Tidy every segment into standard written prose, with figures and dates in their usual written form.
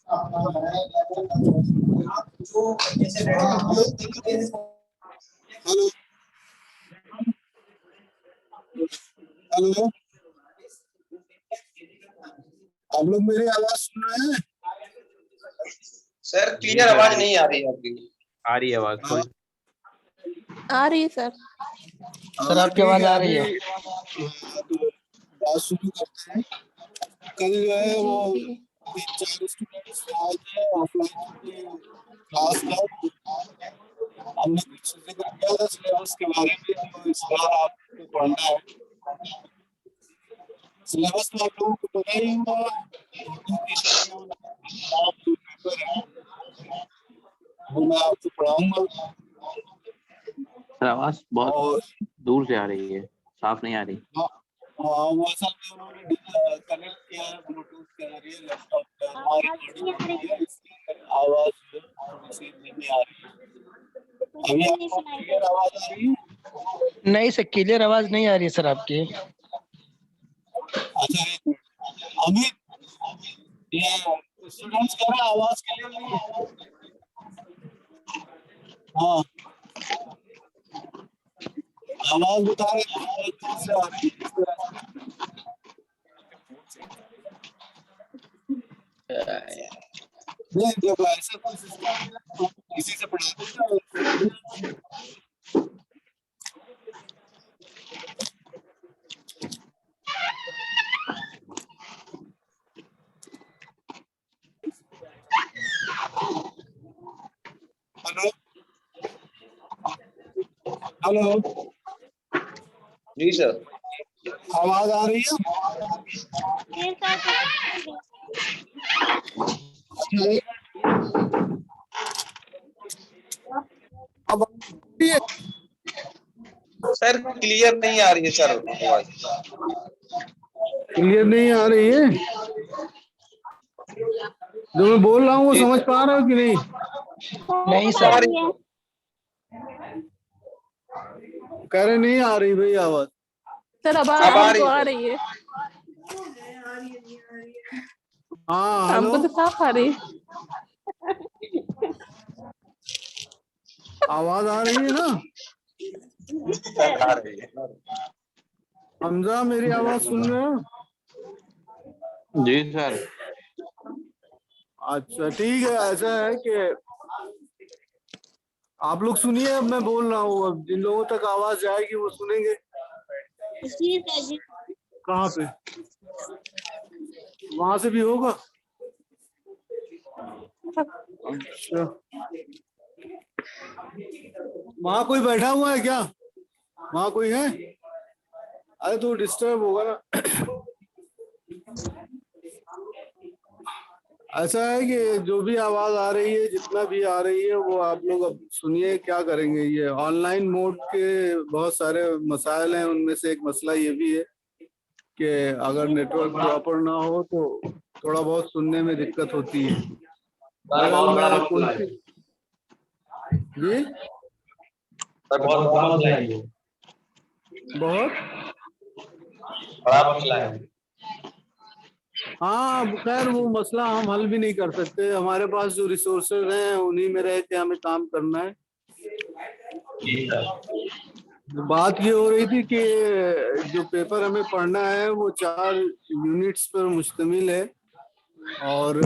Hello hello, आप लोग मेरी आवाज सुन रहे हैं? सर क्लियर आवाज नहीं आ रही है आपकी। आ रही है आवाज थोड़ी। आ रही है सर। सर आपकी आवाज आ रही है। तो बात शुरू करते हैं। कल जो है वो 3-4 स्टूडेंट्स आए थे ऑफलाइन क्लास का, हमने कुछ जिक्र किया था सिलेबस के बारे में, तो इस बार आपको पढ़ना है। सिलेबस तो आप लोगों को पता ही होगा, पेपर है वो मैं आपको पढ़ाऊंगा। सर आवाज बहुत और दूर से आ रही है, साफ नहीं आ रही। हाँ, वो असल में उन्होंने कनेक्ट किया है ब्लूटूथ के जरिए लैपटॉप पे, हमारी रिकॉर्डिंग है इसलिए आवाज थोड़ी सी नहीं आ रही है। अभी आपको क्लियर आवाज आ रही है? नहीं सर, क्लियर आवाज नहीं आ रही है सर आपकी। अच्छा अमित, ये स्टूडेंट्स कह रहे हैं आवाज क्लियर नहीं है। हाँ आवाज बता रहे हैं बहुत दूर से आ रही है। नहीं जब ऐसा कोई सिस्टम है तो किसी से पढ़ाते हैं। हेलो हेलो जी सर। आवाज आ रही है? अब सर क्लियर नहीं आ रही है सर आवाज। क्लियर नहीं आ रही है? जो मैं बोल रहा हूँ वो समझ पा रहे हो कि नहीं? नहीं सर। कह रहे नहीं आ रही भाई आवाज। सर अब अब आ रही हमको आ है। रही है। हाँ हमको हेलो, तो साफ आ रही है। आवाज आ रही है ना? सर आ रही है। हमजा मेरी आवाज सुन रहे हो? जी सर। अच्छा ठीक है, ऐसा है कि आप लोग सुनिए, अब मैं बोल रहा हूँ, अब जिन लोगों तक आवाज जाएगी वो सुनेंगे। कहाँ पे? वहां से भी होगा? अच्छा वहां कोई बैठा हुआ है क्या? वहां कोई है? अरे तो डिस्टर्ब होगा ना। ऐसा है कि जो भी आवाज आ रही है, जितना भी आ रही है, वो आप लोग अब सुनिए। क्या करेंगे, ये ऑनलाइन मोड के बहुत सारे मसाइल हैं, उनमें से एक मसला ये भी है कि अगर नेटवर्क प्रॉपर ना हो तो थोड़ा बहुत सुनने में दिक्कत होती है। बगल में कौन सी जी बहुत हाँ, खैर वो मसला हम हल भी नहीं कर सकते। हमारे पास जो रिसोर्सेज हैं उन्हीं में रह के हमें काम करना है। बात ये हो रही थी कि जो पेपर हमें पढ़ना है वो 4 यूनिट्स पर मुश्तमिल है, और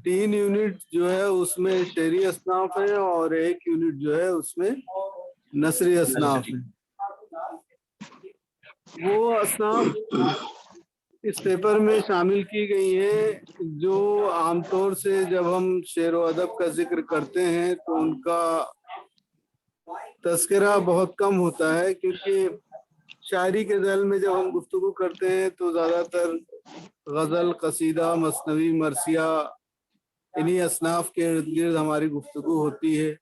3 यूनिट जो है उसमें शेरी असनाफ है और 1 यूनिट जो है उसमें नसरी असनाफ है। वो असनाफ इस पेपर में शामिल की गई है जो आमतौर से जब हम शेर व अदब का जिक्र करते हैं तो उनका तस्करा बहुत कम होता है, क्योंकि शायरी के ज़ैल में जब हम गुफ्तगू करते हैं तो ज़्यादातर गज़ल, कसीदा, मसनवी, मरसिया इन्हीं असनाफ के इर्द गिर्द हमारी गुफ्तगू होती है।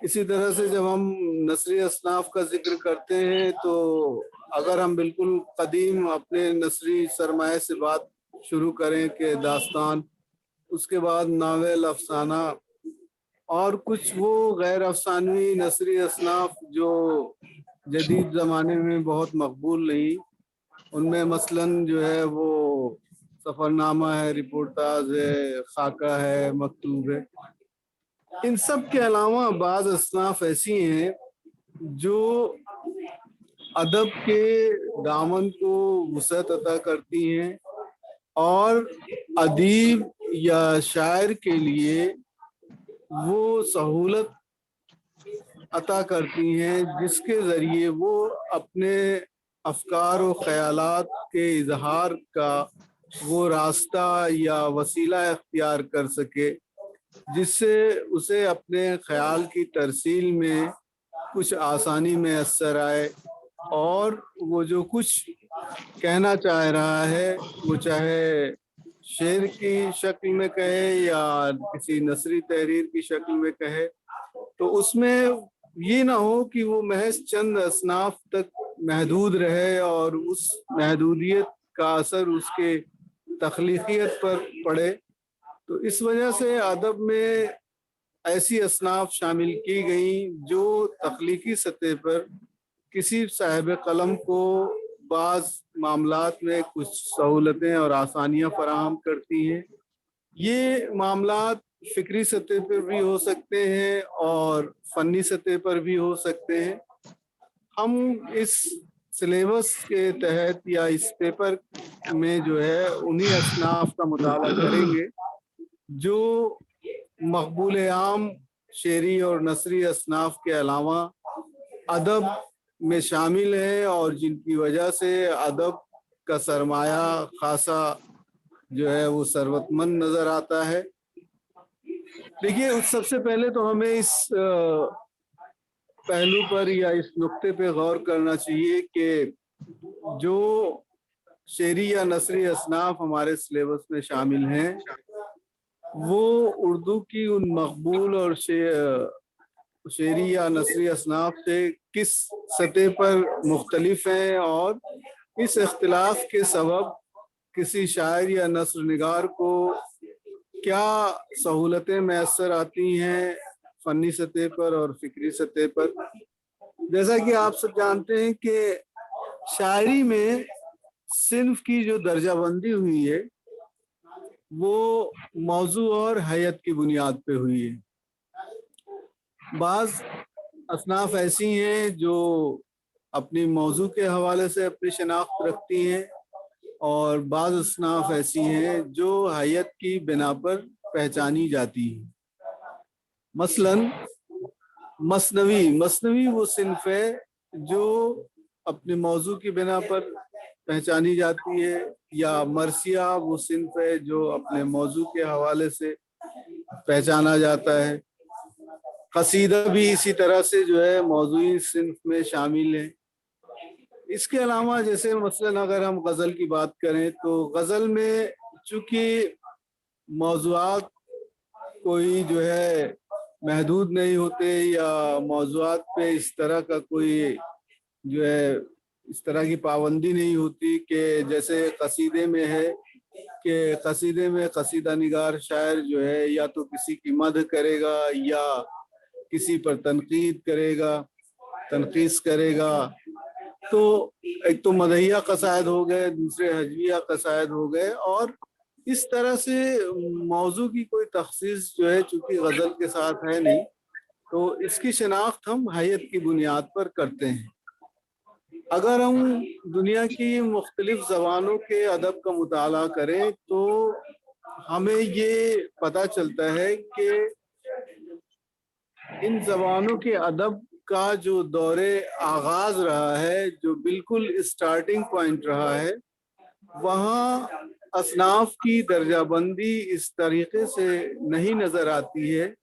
इसी तरह से जब हम नसरी असनाफ का जिक्र करते हैं तो अगर हम बिल्कुल कदीम अपने नसरी सरमाए से बात शुरू करें कि दास्तान, उसके बाद नावल, अफसाना और कुछ वो गैर अफसानवी नसरी असनाफ जो जदीद ज़माने में बहुत मकबूल नहीं, उनमें मसलन जो है वो सफरनामा है, रिपोर्टाज है, खाका है, मकतूब है। इन सब के अलावा बाज़ असनाफ ऐसी हैं जो अदब के दामन को वसअत अता करती हैं और अदीब या शायर के लिए वो सहूलत अता करती हैं जिसके ज़रिए वो अपने अफकार व ख़यालात के इजहार का वो रास्ता या वसीला इख्तियार कर सके, जिससे उसे अपने ख़याल की तरसील में कुछ आसानी मैसर आए और वो जो कुछ कहना चाह रहा है वो चाहे शेर की शक्ल में कहे या किसी नसरी तहरीर की शक्ल में कहे, तो उसमें ये ना हो कि वो महज चंद असनाफ तक महदूद रहे और उस महदूदियत का असर उसके तख्लीकियत पर पड़े। तो इस वजह से अदब में ऐसी असनाफ शामिल की गई जो तख्लीकी सतह पर किसी साहिब कलम को बाज़ मामलात में कुछ सहूलतें और आसानियाँ फराहम करती हैं। ये मामलात फ़िक्री सतह पर भी हो सकते हैं और फ़नी सतह पर भी हो सकते हैं। हम इस सिलेबस के तहत या इस पेपर में जो है उन्हीं असनाफ का मुताला करेंगे जो मकबूल आम शेरी और नसरी असनाफ के अलावा अदब में शामिल है और जिनकी वजह से अदब का सरमाया खासा जो है वो सरवतमंद नज़र आता है। देखिए, सबसे पहले तो हमें इस पहलू पर या इस नुक्ते पे गौर करना चाहिए कि जो शेरी या नसरी असनाफ हमारे सिलेबस में शामिल हैं वो उर्दू की उन मकबूल और शेरी या नसरी असनाफ से किस सतह पर मुख्तलिफ हैं और इस इख्तिलाफ के सबब किसी शायर या नस्र निगार को क्या सहूलतें मैसर आती हैं फ़नी सतह पर और फ़िक्री सतह पर। जैसा कि आप सब जानते हैं कि शायरी में सिन्फ की जो दर्जाबंदी हुई है वो मौजू और हैयत की बुनियाद पे हुई है। बाज़ असनाफ ऐसी हैं जो अपनी मौजू के हवाले से अपनी शनाख्त रखती हैं और बाज़ असनाफ ऐसी हैं जो हैयत की बिना पर पहचानी जाती हैं। मसलन मसनवी वो सिन्फ है जो अपने मौजू की बिना पर पहचानी जाती है, या मरसिया वो सिन्फ है जो अपने मौजू के हवाले से पहचाना जाता है। कसीदा भी इसी तरह से जो है मौजूई सिन्फ में शामिल है। इसके अलावा जैसे मसलन अगर हम गज़ल की बात करें तो गज़ल में चूँकि मौज़ूआत कोई जो है महदूद नहीं होते या मौज़ूआत पे इस तरह का कोई जो है इस तरह की पाबंदी नहीं होती कि जैसे कसीदे में है कि कसीदे में कसीदा निगार शायर जो है या तो किसी की मदह करेगा या किसी पर तनकीद करेगा, तनकीस करेगा। तो एक तो मदहिया कसायद हो गए, दूसरे हजविया कसायद हो गए, और इस तरह से मौजू की कोई तखसीस जो है चूँकि गज़ल के साथ है नहीं, तो इसकी शनाख्त हम हैयत की बुनियाद पर करते हैं। अगर हम दुनिया की मुख्तलिफ ज़बानों के अदब का मुताला करें तो हमें ये पता चलता है कि इन ज़बानों के अदब का जो दौरे आगाज़ रहा है, जो बिल्कुल स्टार्टिंग पॉइंट रहा है, वहाँ असनाफ की दर्जाबंदी इस तरीके से नहीं नज़र आती है।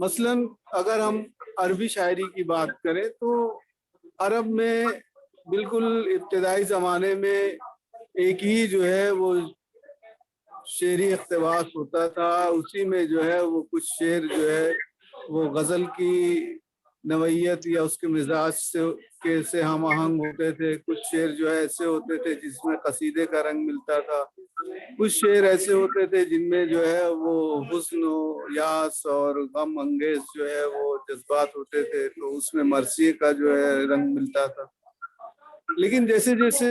मसलन अगर हम अरबी शायरी की बात करें तो अरब में बिल्कुल इब्तदाई ज़माने में एक ही जो है वो शेरी इक़्तिबास होता था, उसी में जो है वो कुछ शेर जो है वो गज़ल की नवैयत या उसके मिजाज से हम आहंग होते थे। कुछ शेर जो है ऐसे होते थे जिसमें कसीदे का रंग मिलता था, कुछ शेर ऐसे होते थे जिनमें जो है वो हुस्न, यास और गम अंगेज जो है वो जज्बात होते थे, तो उसमें मरसिए का जो है रंग मिलता था। लेकिन जैसे जैसे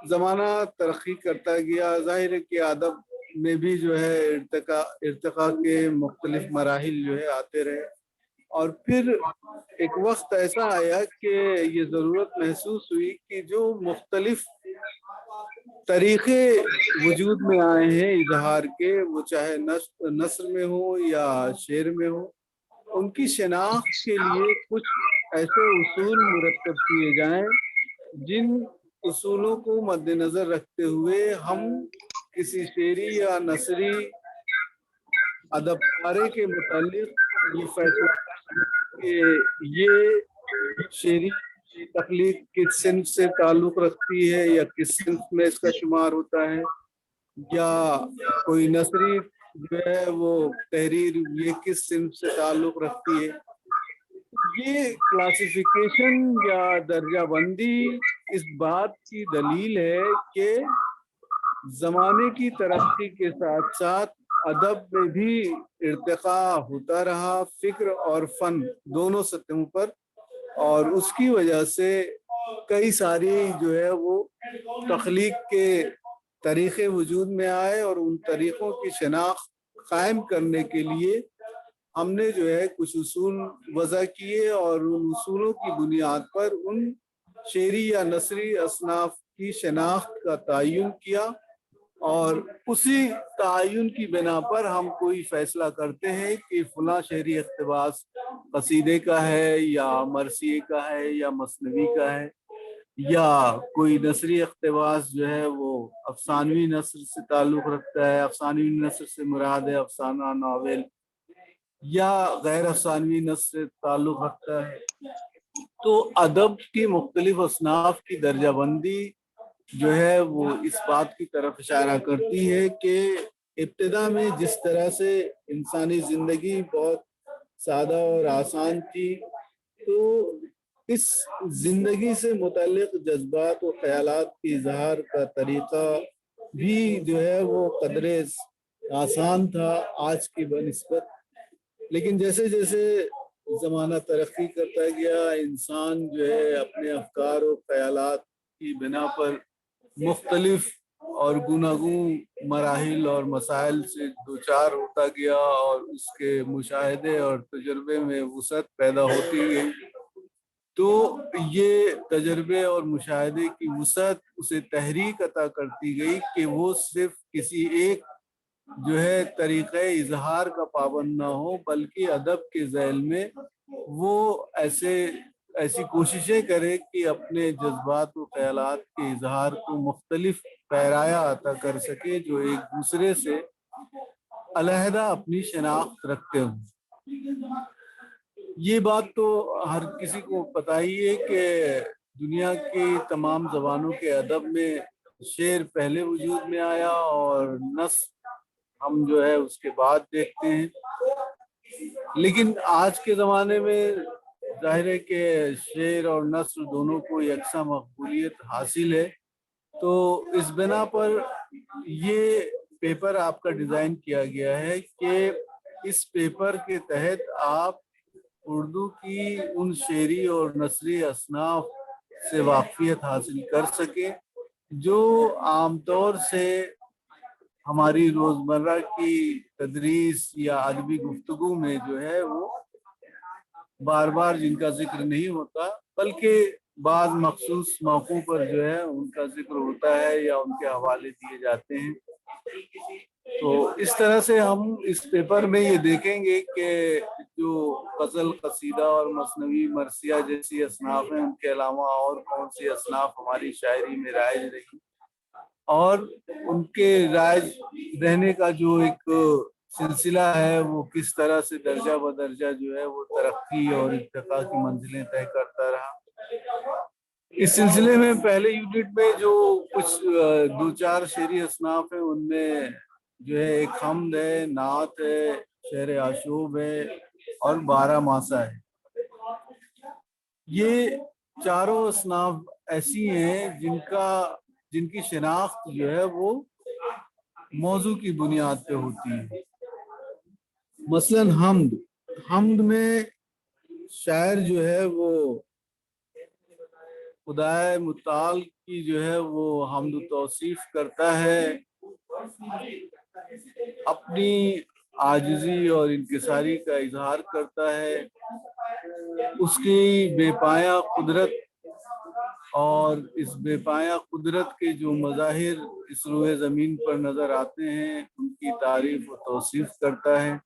زمانہ ترقی کرتا گیا، ظاہر ہے کہ ادب میں بھی جو ہے ارتقاء کے مختلف مراحل جو ہے آتے رہے، اور پھر ایک وقت ایسا آیا کہ یہ ضرورت محسوس ہوئی کہ جو مختلف طریقے وجود میں آئے ہیں اظہار کے، وہ چاہے نثر میں ہو یا شعر میں ہو، ان کی شناخت کے لیے کچھ ایسے اصول مرتب کیے جائیں جن اصولوں کو مد نظر رکھتے ہوئے ہم کسی شعری یا نثری ادب پارے کے متعلق یہ فیصلہ کہ یہ شعری تخلیق کس صنف سے تعلق رکھتی ہے یا کس صنف میں اس کا شمار ہوتا ہے، یا کوئی نثری جو ہے وہ تحریر یہ کس صنف سے تعلق رکھتی ہے۔ یہ کلاسیفیکیشن یا درجہ بندی اس بات کی دلیل ہے کہ زمانے کی ترقی کے ساتھ ساتھ ادب میں بھی ارتقاء ہوتا رہا، فکر اور فن دونوں سطحوں پر، اور اس کی وجہ سے کئی ساری جو ہے وہ تخلیق کے طریقے وجود میں آئے، اور ان طریقوں کی شناخت قائم کرنے کے لیے ہم نے جو ہے کچھ اصول وضع کیے، اور ان اصولوں کی بنیاد پر ان شعری یا نثری اصناف کی شناخت کا تعین کیا، اور اسی تعین کی بنا پر ہم کوئی فیصلہ کرتے ہیں کہ فلاں شعری اقتباس قصیدے کا ہے یا مرثیے کا ہے یا مثنوی کا ہے، یا کوئی نثری اقتباس جو ہے وہ افسانوی نثر سے تعلق رکھتا ہے، افسانوی نثر سے مراد ہے افسانہ ناول، یا غیر افسانوی نثر سے تعلق رکھتا ہے۔ تو ادب کی مختلف اصناف کی درجہ بندی جو ہے وہ اس بات کی طرف اشارہ کرتی ہے کہ ابتدا میں جس طرح سے انسانی زندگی بہت سادہ اور آسان تھی، تو اس زندگی سے متعلق جذبات و خیالات کے اظہار کا طریقہ بھی جو ہے وہ قدرے آسان تھا آج کی بنسبت، لیکن جیسے جیسے زمانہ ترقی کرتا گیا، انسان جو ہے اپنے افکار و خیالات کی بنا پر مختلف اور گوناگون مراحل اور مسائل سے دوچار ہوتا گیا، اور اس کے مشاہدے اور تجربے میں وسعت پیدا ہوتی گئی، تو یہ تجربے اور مشاہدے کی وسعت اسے تحریک عطا کرتی گئی کہ وہ صرف کسی ایک جو ہے طریقہ اظہار کا پابند نہ ہو، بلکہ ادب کے ذیل میں وہ ایسی کوششیں کرے کہ اپنے جذبات و خیالات کے اظہار کو مختلف پیرایا عطا کر سکے جو ایک دوسرے سے علیحدہ اپنی شناخت رکھتے ہوں۔ یہ بات تو ہر کسی کو پتہ ہی ہے کہ دنیا کی تمام زبانوں کے ادب میں شعر پہلے وجود میں آیا اور نثر ہم جو ہے اس کے بعد دیکھتے ہیں، لیکن آج کے زمانے میں ظاہر ہے کہ شعر اور نثر دونوں کو یکساں مقبولیت حاصل ہے، تو اس بنا پر یہ پیپر آپ کا ڈیزائن کیا گیا ہے کہ اس پیپر کے تحت آپ اردو کی ان شعری اور نثری اصناف سے واقفیت حاصل کر سکیں جو عام طور سے ہماری روزمرہ کی تدریس یا ادبی گفتگو میں جو ہے وہ بار بار جن کا ذکر نہیں ہوتا، بلکہ بعض مخصوص موقعوں پر جو ہے ان کا ذکر ہوتا ہے یا ان کے حوالے دیے جاتے ہیں۔ تو اس طرح سے ہم اس پیپر میں یہ دیکھیں گے کہ جو غزل، قصیدہ اور مثنوی، مرثیہ جیسی اصناف ہیں، ان کے علاوہ اور کون سی اصناف ہماری شاعری میں رائج رہی، اور ان کے رائج رہنے کا جو ایک سلسلہ ہے وہ کس طرح سے درجہ بدرجہ جو ہے وہ ترقی اور ارتقاء کی منزلیں طے کرتا رہا۔ اس سلسلے میں پہلے یونٹ میں جو کچھ دو چار شعری اصناف ہیں، ان میں جو ہے ایک حمد ہے، نعت ہے، شعر آشوب ہے اور 12 ماسہ ہے۔ یہ چاروں اصناف ایسی ہیں جن کی شناخت جو ہے وہ موضوع کی بنیاد پہ ہوتی ہے۔ مثلاً حمد میں شاعر جو ہے وہ خدائے متعال की जो है वो हम्द तौसीफ करता है, अपनी आजिज़ी और इनकिसारी का इजहार करता है, उसकी बेपाया कुदरत और इस बेपाया कुदरत के जो मज़ाहिर इस रोए ज़मीन पर नज़र आते हैं उनकी तारीफ व तौसीफ करता है।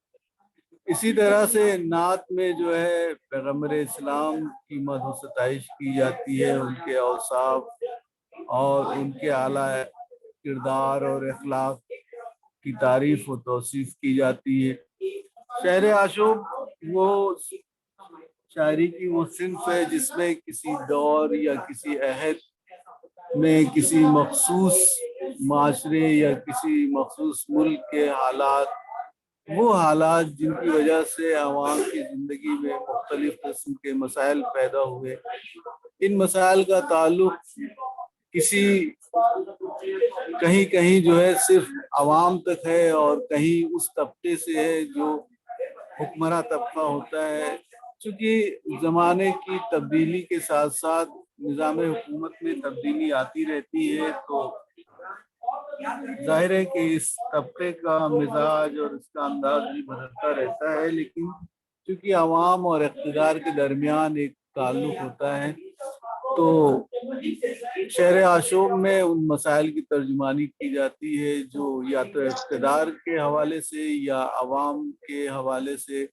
इसी तरह से नात में जो है पैगम्बर इस्लाम की मदह सताइश की जाती है, उनके औसाफ और उनके आला किरदार और अखलाक की तारीफ व तौसीफ की जाती है। शहर आशूब वो शायरी की वो सिंफ है जिसमें किसी दौर या किसी अहद में किसी मखसूस माशरे या किसी मखसूस मुल्क के हालात, वो हालात जिनकी वजह से आवाम की ज़िंदगी में मुख्तलिफ किस्म के मसाइल पैदा हुए, इन मसाइल का ताल्लुक किसी कहीं कहीं जो है सिर्फ आवाम तक है और कहीं उस तबके से है जो हुक्मरान तबका होता है। चूँकि ज़माने की तब्दीली के साथ साथ निज़ाम हुकूमत में तब्दीली आती रहती है, तो जाहिर है कि इस तबके का मिजाज और इसका अंदाज भी बदलता रहता है, लेकिन क्योंकि आवाम और इक़्तिदार के दरमियान एक ताल्लुक़ होता है, तो शहर आशूब में उन मसाइल की तर्जुमानी की जाती है जो या तो इक़्तिदार के हवाले से या आवाम के हवाले से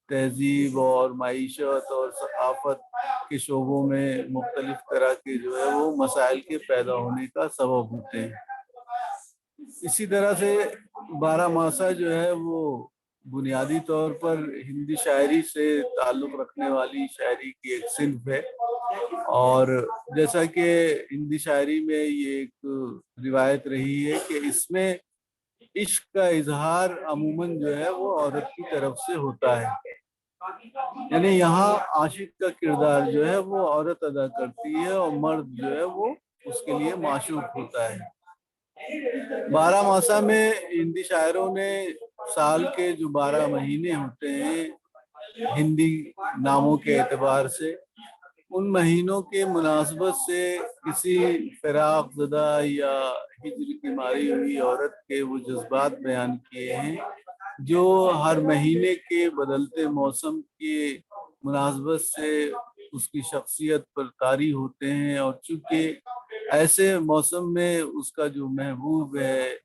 तहजीब और मईशत और सकाफत के शोबों में मुख्तलिफ तरह के जो है वो मसाइल के पैदा होने का सबब होते हैं। इसी तरह से बारहमासा जो है वो बुनियादी तौर पर हिंदी शायरी से ताल्लुक़ रखने वाली शायरी की एक सिंफ है, और जैसा कि हिंदी शायरी में ये एक रिवायत रही है कि इसमें इश्क का इजहार अमूमन जो है वो औरत की तरफ से होता है, यानी यहाँ आशिक का किरदार जो है वो औरत अदा करती है और मर्द जो है वो उसके लिए माशूक होता है। बारहमासा में हिंदी शायरों ने साल के जो 12 महीने होते हैं हिंदी नामों के एतबार से, उन महीनों के मुनासबत से किसी फिराक ज़दा या हिज्र की मारी हुई औरत के वो जज्बात बयान किए हैं जो हर महीने के बदलते मौसम के मुनासबत से उसकी शख्सियत पर तारी होते हैं, और चूँकि ऐसे मौसम में उसका जो महबूब है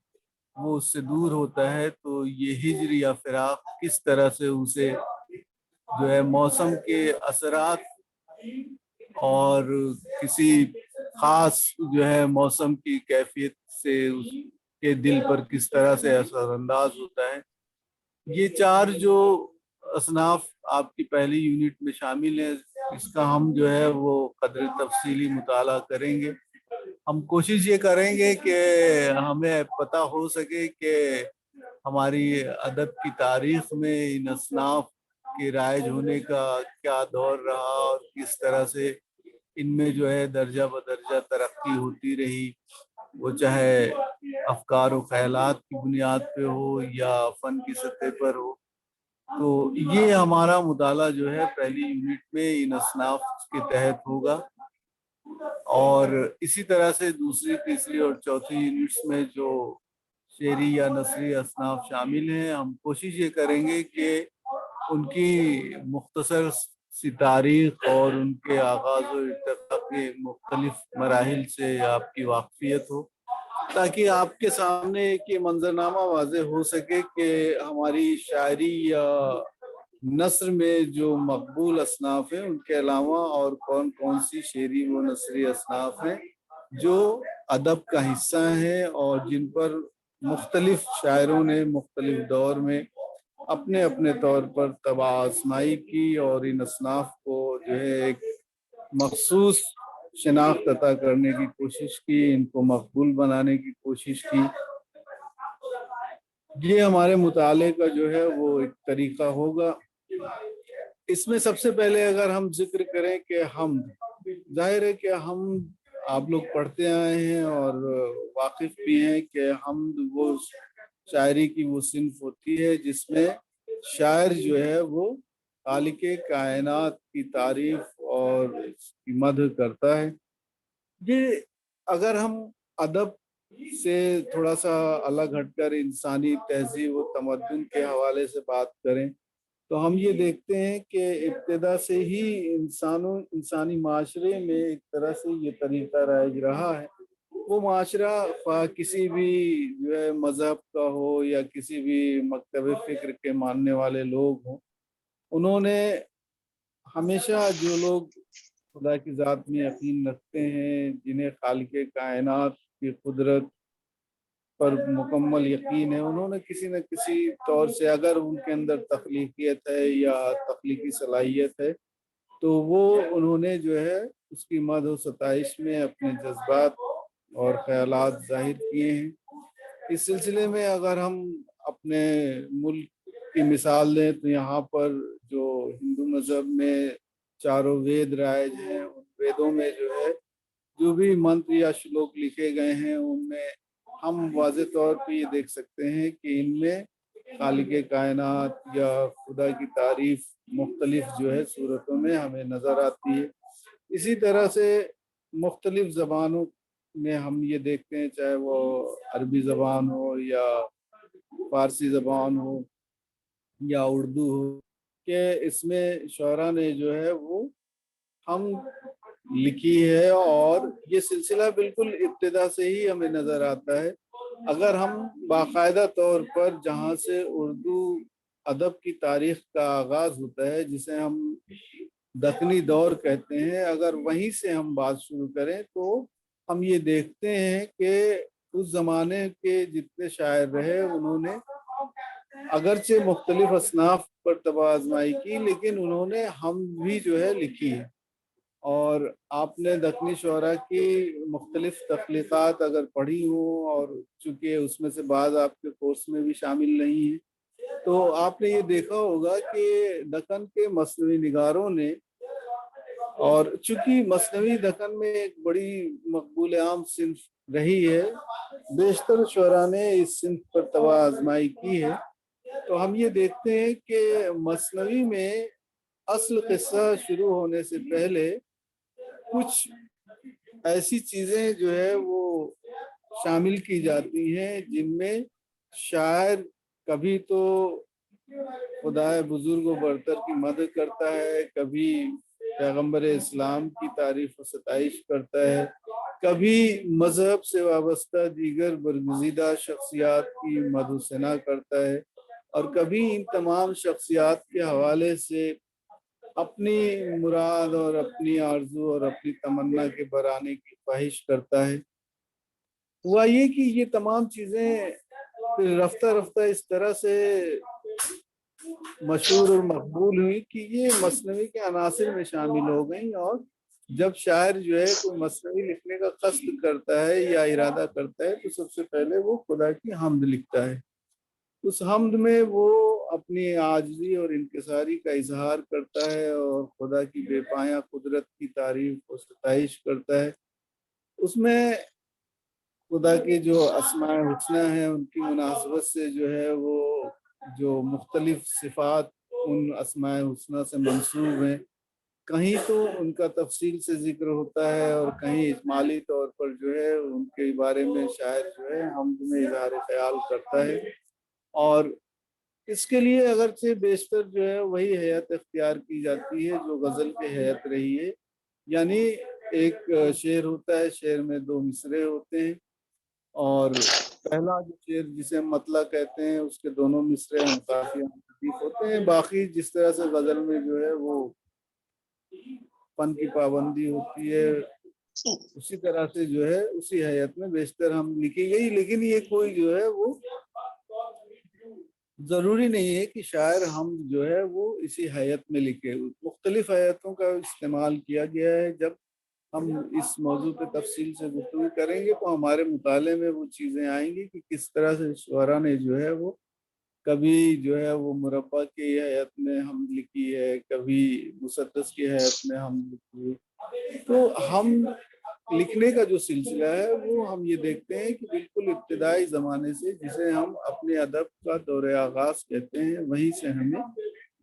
वो उससे दूर होता है, तो ये हिज्र या फिराक किस तरह से उसे जो है मौसम के असरात और किसी खास जो है मौसम की कैफियत से उसके दिल पर किस तरह से असरअंदाज होता है। ये चार जो असनाफ आपकी पहली यूनिट में शामिल है, इसका हम जो है वो कदर तफसीली मुताला करेंगे। हम कोशिश ये करेंगे कि हमें पता हो सके कि हमारी अदब की तारीख में इन असनाफ के राइज होने का क्या दौर रहा और किस तरह से इनमें जो है दर्जा बदर्जा तरक्की होती रही, वो चाहे अफकार व ख्यालात की बुनियाद पे हो या फ़न की सतह पर हो। तो ये हमारा मुताला जो है पहली यूनिट में इन असनाफ के तहत होगा, और इसी तरह से दूसरी, तीसरी और चौथी यूनिट्स में जो शेरी या नसरी असनाफ शामिल हैं, हम कोशिश ये करेंगे कि उनकी मुख्तसर सी तारीख और उनके आगाज़ और इर्तिक़ा के मुख्तलिफ मराहिल से आपकी वाक़फ़ियत हो, ताकि आपके सामने एक ये मंजरनामा वाज़े हो सके कि हमारी शायरी या नस्र में जो मकबूल असनाफ हैं उनके अलावा और कौन कौन सी शेरी व नसरी असनाफ हैं जो अदब का हिस्सा हैं और जिन पर मुख्तलिफ शायरों ने मुख्तलिफ दौर में अपने अपने तौर पर तबा आज़माई की और इन असनाफ को जो है एक मखसूस शनाख्त अता करने की कोशिश की, इनको मकबूल बनाने की कोशिश की। ये हमारे मुताले का जो है वो एक तरीका होगा। इसमें सबसे पहले अगर हम जिक्र करें कि हम जाहिर है कि हम आप लोग पढ़ते आए हैं और वाकिफ भी हैं कि हम वो शायरी की वो सिंफ होती है जिसमें शायर जो है वो खालिके कायनात की तारीफ और इसकी मदह करता है। ये اگر ہم ادب سے تھوڑا سا الگ ہٹ کر انسانی تہذیب و تمدن کے حوالے سے بات کریں تو ہم یہ دیکھتے ہیں کہ ابتدا سے ہی انسانی معاشرے میں ایک طرح سے یہ طریقہ رائج رہا ہے. وہ معاشرہ خواہ کسی بھی جو ہے مذہب کا ہو یا کسی بھی مکتب فکر کے ماننے والے لوگ ہوں، انہوں نے ہمیشہ جو لوگ خدا کی ذات میں یقین رکھتے ہیں، جنہیں خالق کائنات کی قدرت پر مکمل یقین ہے، انہوں نے کسی نہ کسی طور سے اگر ان کے اندر تخلیقیت ہے یا تخلیقی صلاحیت ہے تو وہ انہوں نے جو ہے اس کی مدح و ستائش میں اپنے جذبات اور خیالات ظاہر کیے ہیں. اس سلسلے میں اگر ہم اپنے ملک کی مثال دیں تو یہاں پر جو ہندو مذہب میں چاروں وید رائج ہیں، ان ویدوں میں جو ہے جو بھی منتر یا شلوک لکھے گئے ہیں ان میں ہم واضح طور پہ یہ دیکھ سکتے ہیں کہ ان میں خالق کائنات یا خدا کی تعریف مختلف جو ہے صورتوں میں ہمیں نظر آتی ہے. اسی طرح سے مختلف زبانوں میں ہم یہ دیکھتے ہیں، چاہے وہ عربی زبان ہو یا فارسی زبان ہو یا اردو ہو، کہ اس میں شعراء نے جو ہے وہ ہم لکھی ہے اور یہ سلسلہ بالکل ابتدا سے ہی ہمیں نظر آتا ہے. اگر ہم باقاعدہ طور پر جہاں سے اردو ادب کی تاریخ کا آغاز ہوتا ہے، جسے ہم دکنی دور کہتے ہیں، اگر وہیں سے ہم بات شروع کریں تو ہم یہ دیکھتے ہیں کہ اس زمانے کے جتنے شاعر رہے انہوں نے اگرچہ مختلف اصناف پر طبع آزمائی کی، لیکن انہوں نے ہم بھی جو ہے لکھی ہے. اور آپ نے دکنی شعراء کی مختلف تخلیقات اگر پڑھی ہوں، اور چونکہ اس میں سے بعض آپ کے کورس میں بھی شامل نہیں ہیں، تو آپ نے یہ دیکھا ہوگا کہ دکن کے مثنوی نگاروں نے، اور چونکہ مثنوی دکن میں ایک بڑی مقبول عام صنف رہی ہے، بیشتر شعراء نے اس صنف پر طبع آزمائی کی ہے. تو ہم یہ دیکھتے ہیں کہ مثنوی میں اصل قصہ شروع ہونے سے پہلے کچھ ایسی چیزیں جو ہے وہ شامل کی جاتی ہیں جن میں شاعر کبھی تو خدائے بزرگ و برتر کی مدد کرتا ہے، کبھی پیغمبر اسلام کی تعریف و ستائش کرتا ہے، کبھی مذہب سے وابستہ دیگر برگزیدہ شخصیات کی مدح و ثنا کرتا ہے، اور کبھی ان تمام شخصیات کے حوالے سے اپنی مراد اور اپنی آرزو اور اپنی تمنا کے برانے کی خواہش کرتا ہے. ہوا یہ کہ یہ تمام چیزیں پھر رفتہ رفتہ اس طرح سے مشہور اور مقبول ہوئی کہ یہ مثنوی کے عناصر میں شامل ہو گئیں. اور جب شاعر جو ہے کوئی مثنوی لکھنے کا قصد کرتا ہے یا ارادہ کرتا ہے تو سب سے پہلے وہ خدا کی حمد لکھتا ہے. اس حمد میں وہ اپنی عاجزی اور انکساری کا اظہار کرتا ہے اور خدا کی بے پایہ قدرت کی تعریف و ستائش کرتا ہے. اس میں خدا کے جو اسماء حسنہ ہیں ان کی مناسبت سے جو ہے وہ جو مختلف صفات ان اسماء حسنہ سے منسوب ہیں، کہیں تو ان کا تفصیل سے ذکر ہوتا ہے اور کہیں اجمالی طور پر جو ہے ان کے بارے میں شاعر جو ہے حمد میں اظہار خیال کرتا ہے. اور اس کے لیے اگرچہ بیشتر جو ہے وہی حیت اختیار کی جاتی ہے جو غزل کی حیت رہی ہے، یعنی ایک شعر ہوتا ہے، شعر میں 2 مصرعے ہوتے ہیں، اور پہلا جو شعر جسے مطلع کہتے ہیں اس کے دونوں مصرعے ہم قافیہ لطیف ہوتے ہیں. باقی جس طرح سے غزل میں جو ہے وہ فن کی پابندی ہوتی ہے، اسی طرح سے جو ہے اسی حیت میں بیشتر ہم لکھی گئی. لیکن یہ کوئی جو ہے وہ ضروری نہیں ہے کہ شاعر ہم جو ہے وہ اسی حیت میں لکھے. مختلف حیتوں کا استعمال کیا گیا ہے. جب ہم اس موضوع پہ تفصیل سے گفتگو کریں گے تو ہمارے مطالعے میں وہ چیزیں آئیں گی کہ کس طرح سے شعراء نے جو ہے وہ کبھی جو ہے وہ مربع کی حیت میں ہم لکھی ہے، کبھی مسدس کی حیت میں ہم لکھی ہے. تو ہم لکھنے کا جو سلسلہ ہے وہ ہم یہ دیکھتے ہیں کہ بالکل ابتدائی زمانے سے، جسے ہم اپنے ادب کا دور آغاز کہتے ہیں، وہیں سے ہمیں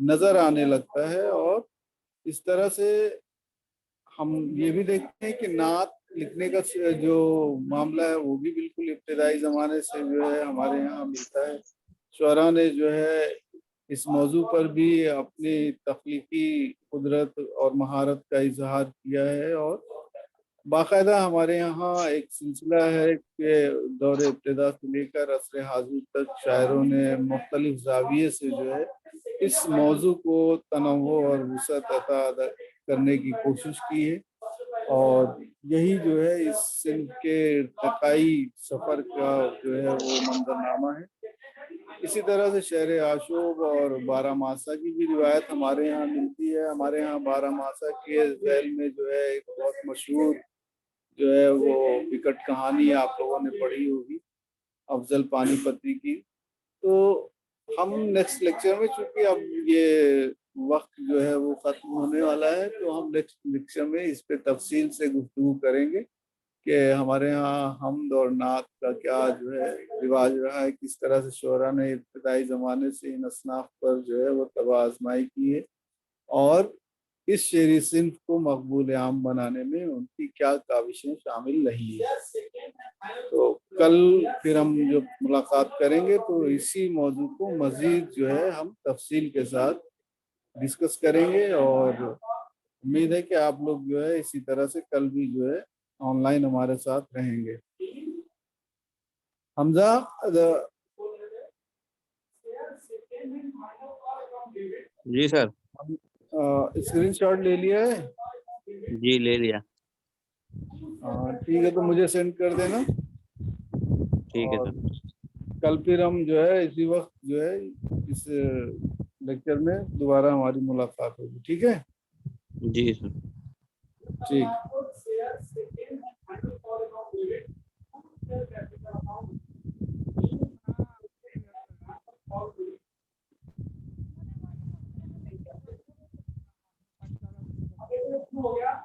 نظر آنے لگتا ہے. اور اس طرح سے ہم یہ بھی دیکھتے ہیں کہ نعت लिखने का जो मामला है वो भी बिल्कुल इब्तदाई ज़माने से जो है हमारे यहाँ मिलता है। शुअरा ने जो है इस मौजू पर भी अपनी तख्लीकी कुदरत और महारत का इजहार किया है, और बाकायदा हमारे यहाँ एक सिलसिला है कि दौर इब्तिदा से लेकर असर हाजिर तक शायरों ने मुख्तलिफ जाविये से जो है इस मौजू को तनव्वु और वसअत अता करने की कोशिश की है, और यही जो है इस सिंध के इर्तिकाई सफ़र का जो है वो मंजरनामा है। इसी तरह से शहर आशूब और बारामासा की भी रिवायत हमारे यहाँ मिलती है। हमारे यहाँ बारामासा के झैल में जो है एक बहुत मशहूर जो है वो विकट कहानी आप लोगों ने पढ़ी होगी अफजल पानीपती की। तो हम नेक्स्ट लेक्चर में, चूंकि अब ये वक्त जो है वो ख़त्म होने वाला है, तो हम नेक्स्ट लेक्चर में इस पे तफसील से गुफ्तगू करेंगे कि हमारे यहाँ हमद और नात का क्या जो है रिवाज रहा है, किस तरह से शुअरा ने इब्तदाई ज़माने से इन असनाफ पर जो है वो तबाह आजमाई की है, और इस शेरी सिंफ को मकबूल आम बनाने में उनकी क्या काविशें शामिल रही है। तो कल फिर हम जो मुलाकात करेंगे तो इसी मौजू को मज़ीद जो है हम तफसील के साथ डिस्कस करेंगे, और उम्मीद है कि आप लोग जो है इसी तरह से कल भी जो है ऑनलाइन हमारे साथ रहेंगे। हमजा जी सर। स्क्रीन शॉट ले लिया है? जी ले लिया। ठीक है, तो मुझे सेंड कर देना। ठीक है और सर। कल फिर हम जो है इसी वक्त जो है इस लेक्चर में दोबारा हमारी मुलाकात होगी। ठीक है जी सर। ठीक। हो गया।